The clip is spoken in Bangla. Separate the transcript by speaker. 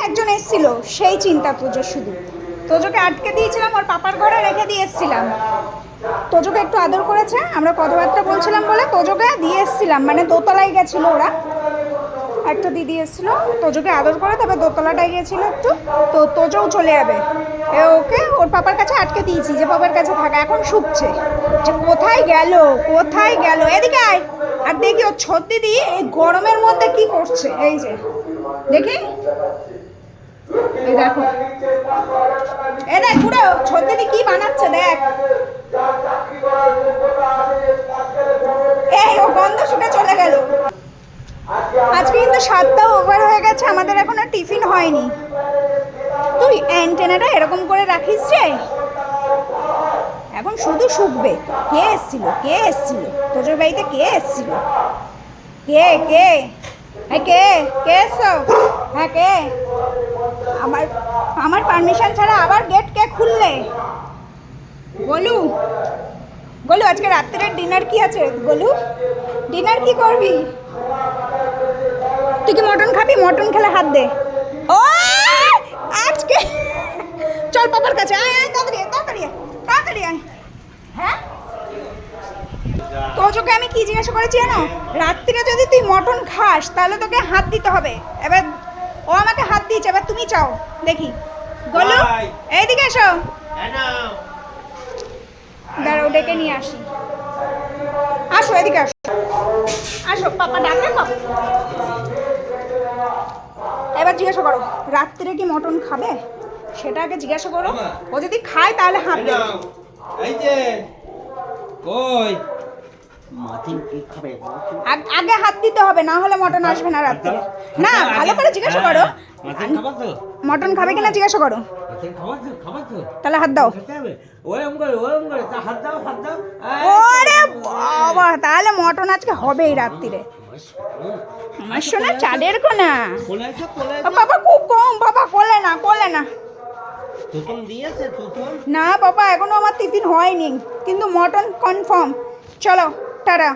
Speaker 1: একজন এসেছিল, সেই চিন্তা তোজোর শুধু। তোজোকে আটকে দিয়েছিলাম, ওর পাপার ঘরে রেখে দিয়ে এসেছিলাম। তোজোকে একটু আদর করেছে, আমরা কথাবার্তা বলছিলাম বলে তোজোকে দিয়ে এসেছিলাম, মানে দোতলায় গেছিলো ওরা, একটা দিদি এসেছিল তোজোকে আদর করে, তবে দোতলাটায় গিয়েছিলো একটু, তো তোজোও চলে যাবে। ওকে ওর পাপার কাছে আটকে দিয়েছি যে পাপার কাছে থাকা, এখন শুকছে যে কোথায় গেল কোথায় গেল। এদিকে আয়। আর দেখি ওর ছোট দিদি এই গরমের মধ্যে কি করছে, এই যে দেখি, এই দেখো, এ দেখ পুরো ছোট দিদি কি বানাচ্ছে দেখ। এই ও গন্ধ শুকে চলে গেল। আজকে কিন্তু 7টা ওভার হয়ে গেছে, আমাদের এখনো টিফিন হয়নি। তুই অ্যান্টেনাটা এরকম করে রাখিস যে এখন শুধু শুকবে। কে এসছিল কে এসছিল তোজোর বাড়িতে, কে এসছিল, কে কে হ্যাঁ কে কে এসছো, হ্যাঁ কে, আমার আমার পারমিশন ছাড়া আবার গেট কে খুললে? গোলু, গোলু আজকে রাত্রের ডিনার কি আছে? গোলু ডিনার কি করবি? তুই কি মটন খাবি? মটন খেলে হাত দে। ও আজকে চল পাপার কাছে, আয় আয় তাড়াতাড়ি তাড়াতাড়ি তাড়াতাড়ি আয়। হ্যাঁ তোজোকে আমি কি জিজ্ঞাসা করেছি জানো? রাত্রিরে যদি তুই মটন খাস তাহলে তোকে হাত দিতে হবে। এবার ও আমাকে হাত দিয়েছে, এবার তুমি চাও দেখি। গোলু এইদিকে এসো, দাঁড়াও ডেকে নিয়ে আসি। আসো এদিকে আসো, আসো পাপা ডাকলে পাপা। এবার জিজ্ঞাসা করো রাত্রিরে কি মটন খাবে, সেটা আগে জিজ্ঞাসা করো। ও যদি খায় তাহলে হাত দে।
Speaker 2: এই যে কই মাটিন কি খাবে?
Speaker 1: আগে হাত দিতে হবে, না হলে মটন আসবে না রাত্রিরে। না ভালো করে জিজ্ঞাসা করো,
Speaker 2: মাটন খাবা তো?
Speaker 1: মটন খাবে কিনা জিজ্ঞাসা করো।
Speaker 2: মাটন খাবা তো?
Speaker 1: তাহলে হাত দাও।
Speaker 2: ওরম করে তা হাত দাও হাত দাও।
Speaker 1: ওরে বাবা, তাহলে মটন আজকে হবেই রাত্রিরে। আমার শোনা চাঁদের কোনা।
Speaker 2: কোলাইছো
Speaker 1: বাবা খুব কম, বাবা কোলে না কোলে না।
Speaker 2: তুতুম দিয়েছে তুতুম?
Speaker 1: না বাবা এখনো আমার টিফিন হয়নি, কিন্তু মটন কনফার্ম। চলো টাটা।